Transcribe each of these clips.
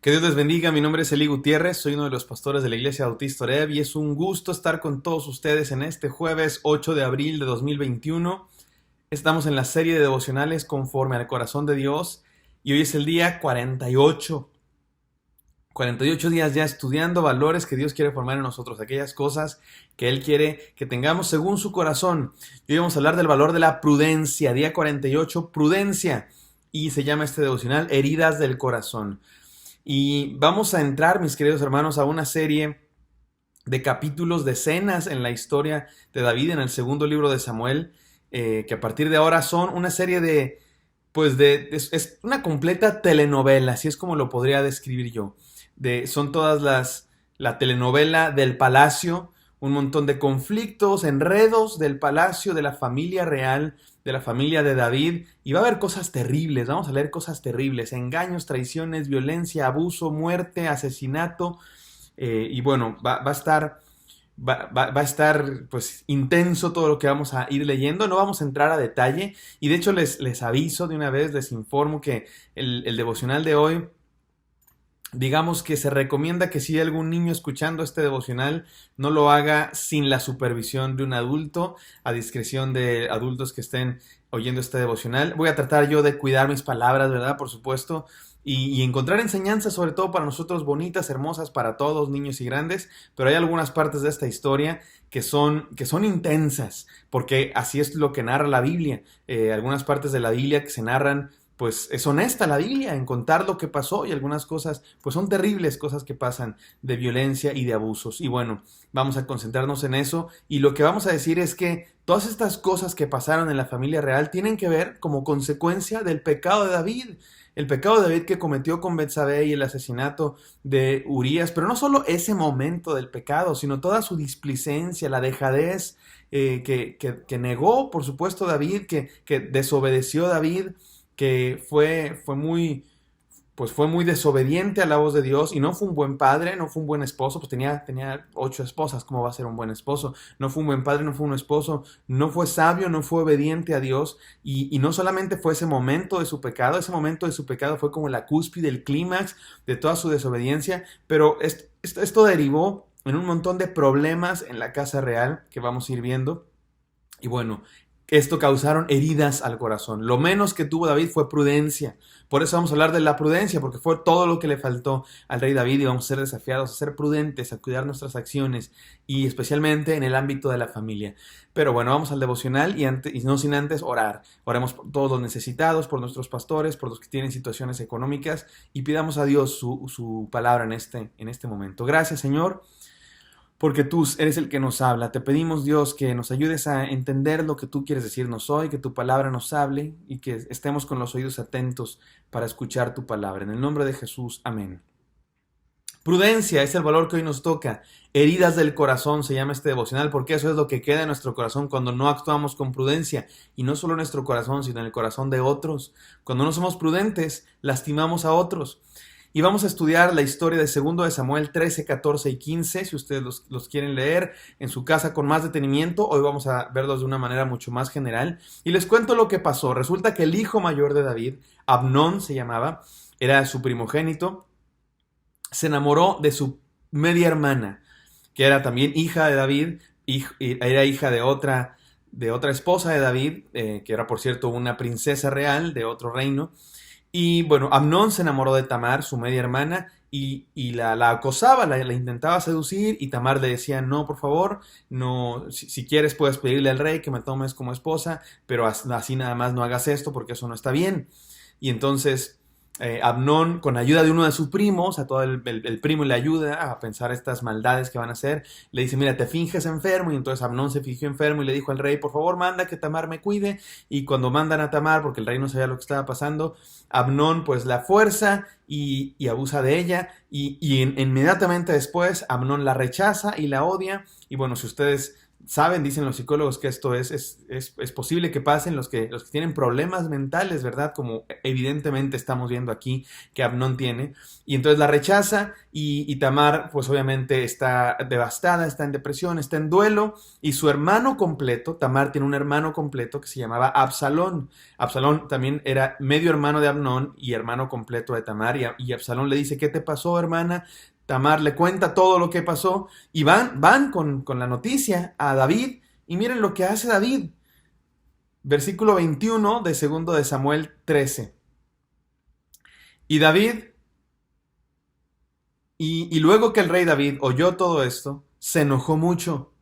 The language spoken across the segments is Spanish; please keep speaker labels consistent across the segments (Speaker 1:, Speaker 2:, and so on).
Speaker 1: Que Dios les bendiga, mi nombre es Eli Gutiérrez, soy uno de los pastores de la Iglesia Bautista Oreb y es un gusto estar con todos ustedes en este jueves 8 de abril de 2021. Estamos en la serie de devocionales conforme al corazón de Dios y hoy es el día 48. 48 días ya estudiando valores que Dios quiere formar en nosotros, aquellas cosas que Él quiere que tengamos según su corazón. Hoy vamos a hablar del valor de la prudencia, día 48, prudencia, y se llama este devocional Heridas del Corazón. Y vamos a entrar, mis queridos hermanos, a una serie de capítulos, de escenas en la historia de David en el segundo libro de Samuel, que a partir de ahora son una serie es una completa telenovela, así es como lo podría describir yo. Son todas la telenovela del palacio, un montón de conflictos, enredos del palacio, de la familia real, de la familia de David, y va a haber cosas terribles, vamos a leer cosas terribles, engaños, traiciones, violencia, abuso, muerte, asesinato, y bueno, va a estar pues intenso todo lo que vamos a ir leyendo. No vamos a entrar a detalle, y de hecho les aviso de una vez, les informo que el devocional de hoy, digamos que se recomienda que si hay algún niño escuchando este devocional, no lo haga sin la supervisión de un adulto, a discreción de adultos que estén oyendo este devocional. Voy a tratar yo de cuidar mis palabras, ¿verdad? Por supuesto, y encontrar enseñanzas, sobre todo para nosotros, bonitas, hermosas, para todos, niños y grandes, pero hay algunas partes de esta historia que son intensas, porque así es lo que narra la Biblia. Algunas partes de la Biblia que se narran, pues es honesta la Biblia en contar lo que pasó, y algunas cosas pues son terribles, cosas que pasan de violencia y de abusos. Y bueno, vamos a concentrarnos en eso, y lo que vamos a decir es que todas estas cosas que pasaron en la familia real tienen que ver como consecuencia del pecado de David. El pecado de David que cometió con Betsabé y el asesinato de Urías, pero no solo ese momento del pecado, sino toda su displicencia, la dejadez que negó, por supuesto, David, que desobedeció David, que fue muy desobediente a la voz de Dios, y no fue un buen padre, no fue un buen esposo, pues tenía 8 esposas, ¿cómo va a ser un buen esposo? No fue un buen padre, no fue un esposo, no fue sabio, no fue obediente a Dios, y no solamente fue ese momento de su pecado fue como la cúspide, el clímax de toda su desobediencia, pero esto derivó en un montón de problemas en la casa real que vamos a ir viendo, y bueno, esto causaron heridas al corazón. Lo menos que tuvo David fue prudencia. Por eso vamos a hablar de la prudencia, porque fue todo lo que le faltó al rey David, y vamos a ser desafiados a ser prudentes, a cuidar nuestras acciones, y especialmente en el ámbito de la familia. Pero bueno, vamos al devocional, y no sin antes orar. Oremos por todos los necesitados, por nuestros pastores, por los que tienen situaciones económicas, y pidamos a Dios su palabra en este momento. Gracias, Señor, porque tú eres el que nos habla. Te pedimos, Dios, que nos ayudes a entender lo que tú quieres decirnos hoy, que tu palabra nos hable, y que estemos con los oídos atentos para escuchar tu palabra. En el nombre de Jesús, amén. Prudencia es el valor que hoy nos toca. Heridas del corazón se llama este devocional, porque eso es lo que queda en nuestro corazón cuando no actuamos con prudencia. Y no solo en nuestro corazón, sino en el corazón de otros. Cuando no somos prudentes, lastimamos a otros. Y vamos a estudiar la historia de 2 de Samuel 13, 14 y 15, si ustedes los quieren leer en su casa con más detenimiento. Hoy vamos a verlos de una manera mucho más general. Y les cuento lo que pasó. Resulta que el hijo mayor de David, Amnón se llamaba, era su primogénito, se enamoró de su media hermana, que era también hija de David, era hija de otra esposa de David, que era, por cierto, una princesa real de otro reino. Y bueno, Amnón se enamoró de Tamar, su media hermana, y la acosaba, la intentaba seducir, y Tamar le decía: no, por favor, no, si quieres puedes pedirle al rey que me tomes como esposa, pero así nada más no hagas esto, porque eso no está bien. Y entonces Amnón, con ayuda de uno de sus primos, a todo el primo le ayuda a pensar estas maldades que van a hacer, le dice: mira, te finges enfermo. Y entonces Amnón se fingió enfermo y le dijo al rey: por favor, manda que Tamar me cuide. Y cuando mandan a Tamar, porque el rey no sabía lo que estaba pasando, Amnón pues la fuerza y abusa de ella, y inmediatamente después Amnón la rechaza y la odia. Y bueno, si ustedes saben, dicen los psicólogos, que esto es posible que pasen los que tienen problemas mentales, ¿verdad? Como evidentemente estamos viendo aquí que Amnón tiene. Y entonces la rechaza y Tamar, pues obviamente está devastada, está en depresión, está en duelo. Y su hermano completo, Tamar tiene un hermano completo que se llamaba Absalón. Absalón también era medio hermano de Amnón y hermano completo de Tamar. Y Absalón le dice, ¿qué te pasó, hermana? Tamar le cuenta todo lo que pasó y van con la noticia a David y miren lo que hace David. Versículo 21 de 2 de Samuel 13. Y David, y luego que el rey David oyó todo esto, se enojó mucho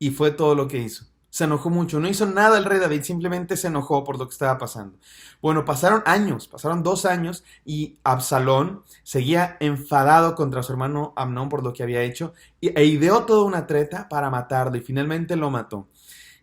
Speaker 1: y fue todo lo que hizo. Se enojó mucho, no hizo nada el rey David, simplemente se enojó por lo que estaba pasando. Bueno, pasaron 2 años y Absalón seguía enfadado contra su hermano Amnón por lo que había hecho e ideó toda una treta para matarlo y finalmente lo mató.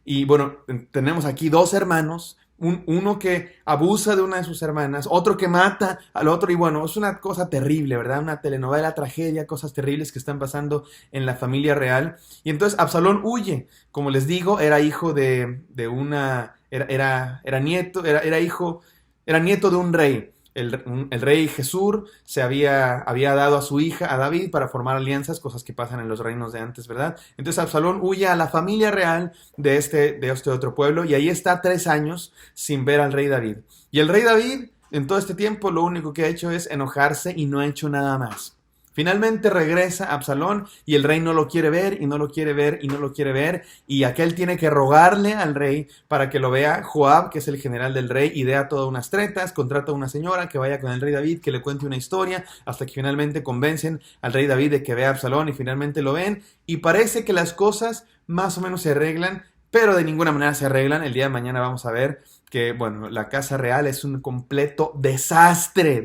Speaker 1: Y bueno, tenemos aquí dos hermanos, uno que abusa de una de sus hermanas, otro que mata al otro, y bueno, es una cosa terrible, ¿verdad? Una telenovela, tragedia, cosas terribles que están pasando en la familia real. Y entonces Absalón huye, como les digo, era hijo de una, era nieto, era nieto de un rey. El rey Jesús había dado a su hija, a David, para formar alianzas, cosas que pasan en los reinos de antes, ¿verdad? Entonces Absalón huye a la familia real de este otro pueblo y ahí está 3 años sin ver al rey David. Y el rey David, en todo este tiempo, lo único que ha hecho es enojarse y no ha hecho nada más. Finalmente regresa Absalón y el rey no lo quiere ver y no lo quiere ver y no lo quiere ver y aquel tiene que rogarle al rey para que lo vea. Joab, que es el general del rey, idea todas unas tretas, contrata a una señora que vaya con el rey David, que le cuente una historia hasta que finalmente convencen al rey David de que vea a Absalón y finalmente lo ven y parece que las cosas más o menos se arreglan, pero de ninguna manera se arreglan. El día de mañana vamos a ver que, bueno, la casa real es un completo desastre.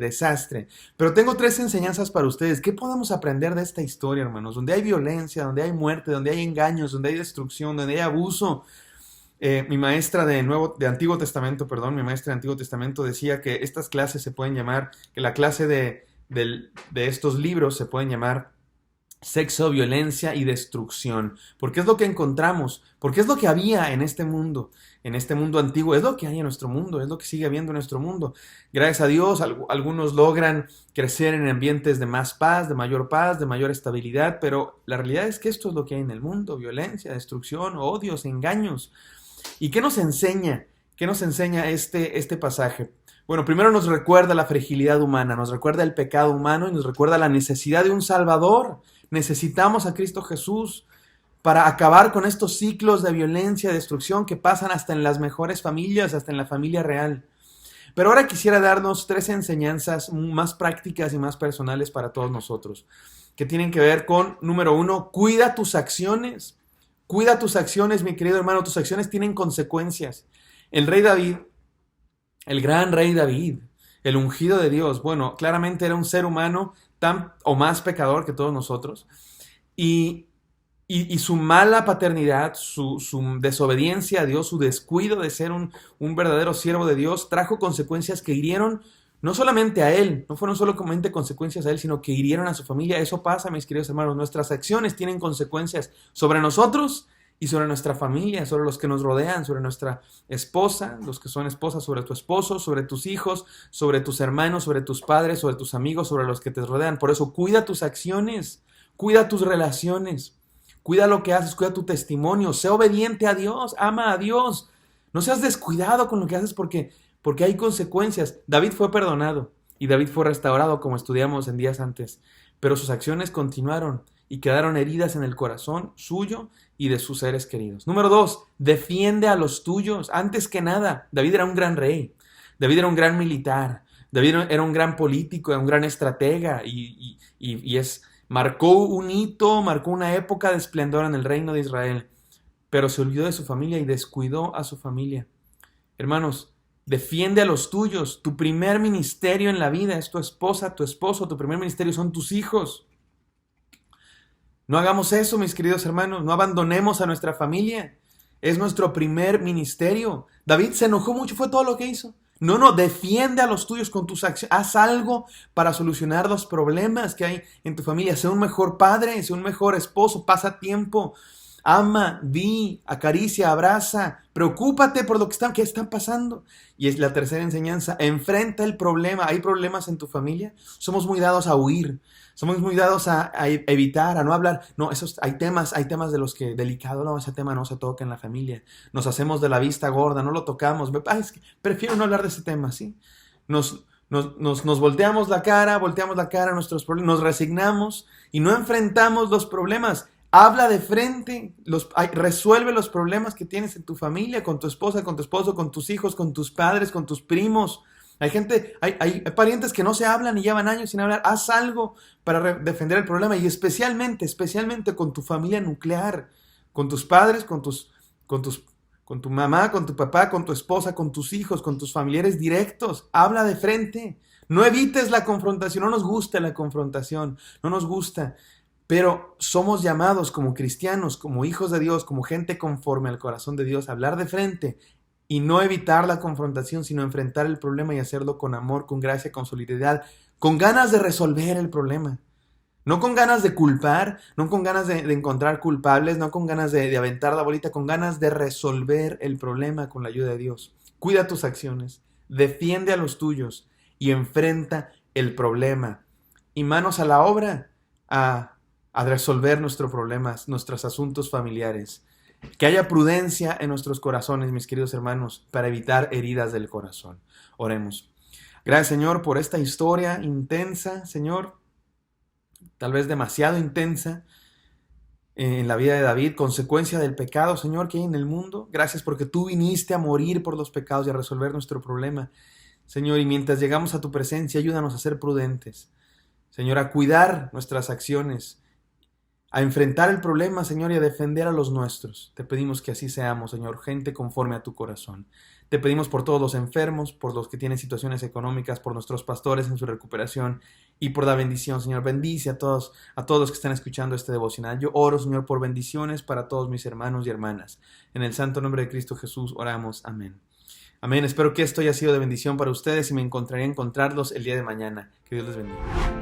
Speaker 1: Pero tengo 3 enseñanzas para ustedes. ¿Qué podemos aprender de esta historia, hermanos? Donde hay violencia, donde hay muerte, donde hay engaños, donde hay destrucción, donde hay abuso. Mi maestra de Antiguo Testamento, mi maestra de Antiguo Testamento decía que estas clases se pueden llamar, que la clase de estos libros se pueden llamar sexo, violencia y destrucción, porque es lo que encontramos, porque es lo que había en este mundo antiguo, es lo que hay en nuestro mundo, es lo que sigue habiendo en nuestro mundo. Gracias a Dios, algunos logran crecer en ambientes de más paz, de mayor estabilidad, pero la realidad es que esto es lo que hay en el mundo: violencia, destrucción, odios, engaños. ¿Y qué nos enseña? ¿Qué nos enseña este pasaje? Bueno, primero nos recuerda la fragilidad humana, nos recuerda el pecado humano y nos recuerda la necesidad de un Salvador. Necesitamos a Cristo Jesús para acabar con estos ciclos de violencia, de destrucción que pasan hasta en las mejores familias, hasta en la familia real. Pero ahora quisiera darnos 3 enseñanzas más prácticas y más personales para todos nosotros, que tienen que ver con, número 1, cuida tus acciones. Cuida tus acciones, mi querido hermano, tus acciones tienen consecuencias. El rey David, el gran rey David, el ungido de Dios, bueno, claramente era un ser humano tan o más pecador que todos nosotros. Y su mala paternidad, su desobediencia a Dios, su descuido de ser un verdadero siervo de Dios, trajo consecuencias que hirieron no solamente a él, no fueron solamente consecuencias a él, sino que hirieron a su familia. Eso pasa, mis queridos hermanos, nuestras acciones tienen consecuencias sobre nosotros y sobre nuestra familia, sobre los que nos rodean, sobre nuestra esposa, los que son esposas, sobre tu esposo, sobre tus hijos, sobre tus hermanos, sobre tus padres, sobre tus amigos, sobre los que te rodean. Por eso, cuida tus acciones, cuida tus relaciones, cuida lo que haces, cuida tu testimonio, sé obediente a Dios, ama a Dios. No seas descuidado con lo que haces porque hay consecuencias. David fue perdonado y David fue restaurado, como estudiamos en días antes, pero sus acciones continuaron y quedaron heridas en el corazón suyo y de sus seres queridos. Número 2, defiende a los tuyos. Antes que nada, David era un gran rey, David era un gran militar, David era un gran político, era un gran estratega marcó un hito, marcó una época de esplendor en el reino de Israel, pero se olvidó de su familia y descuidó a su familia. Hermanos, defiende a los tuyos. Tu primer ministerio en la vida es tu esposa, tu esposo. Tu primer ministerio son tus hijos. No hagamos eso, mis queridos hermanos. No abandonemos a nuestra familia. Es nuestro primer ministerio. David se enojó mucho, fue todo lo que hizo. No, defiende a los tuyos con tus acciones. Haz algo para solucionar los problemas que hay en tu familia. Sé un mejor padre, sé un mejor esposo, pasa tiempo Ama, di, acaricia, abraza, preocúpate por lo que está pasando. Y es la tercera enseñanza, enfrenta el problema. ¿Hay problemas en tu familia? Somos muy dados a huir, somos muy dados a evitar, a no hablar. No, hay temas de los que delicado, no, ese tema no se toca en la familia. Nos hacemos de la vista gorda, no lo tocamos. Ay, es que prefiero no hablar de ese tema, ¿sí? Nos volteamos la cara a nuestros problemas, nos resignamos y no enfrentamos los problemas. Habla de frente, resuelve los problemas que tienes en tu familia, con tu esposa, con tu esposo, con tus hijos, con tus padres, con tus primos. Hay parientes que no se hablan y llevan años sin hablar. Haz algo para defender el problema y especialmente con tu familia nuclear, con tus padres, con tu mamá, con tu papá, con tu esposa, con tus hijos, con tus familiares directos. Habla de frente. No evites la confrontación. No nos gusta la confrontación. No nos gusta. Pero somos llamados como cristianos, como hijos de Dios, como gente conforme al corazón de Dios, a hablar de frente y no evitar la confrontación, sino enfrentar el problema y hacerlo con amor, con gracia, con solidaridad, con ganas de resolver el problema. No con ganas de culpar, no con ganas de encontrar culpables, no con ganas de aventar la bolita, con ganas de resolver el problema con la ayuda de Dios. Cuida tus acciones, defiende a los tuyos y enfrenta el problema. Y manos a la obra a resolver nuestros problemas, nuestros asuntos familiares. Que haya prudencia en nuestros corazones, mis queridos hermanos, para evitar heridas del corazón. Oremos. Gracias, Señor, por esta historia intensa, Señor, tal vez demasiado intensa en la vida de David, consecuencia del pecado, Señor, que hay en el mundo. Gracias porque tú viniste a morir por los pecados y a resolver nuestro problema, Señor, y mientras llegamos a tu presencia, ayúdanos a ser prudentes, Señor, a cuidar nuestras acciones, a enfrentar el problema, Señor, y a defender a los nuestros. Te pedimos que así seamos, Señor, gente conforme a tu corazón. Te pedimos por todos los enfermos, por los que tienen situaciones económicas, por nuestros pastores en su recuperación y por la bendición, Señor. Bendice a todos los que están escuchando este devocional. Yo oro, Señor, por bendiciones para todos mis hermanos y hermanas. En el santo nombre de Cristo Jesús oramos. Amén. Amén. Espero que esto haya sido de bendición para ustedes y me encontraré a encontrarlos el día de mañana. Que Dios les bendiga.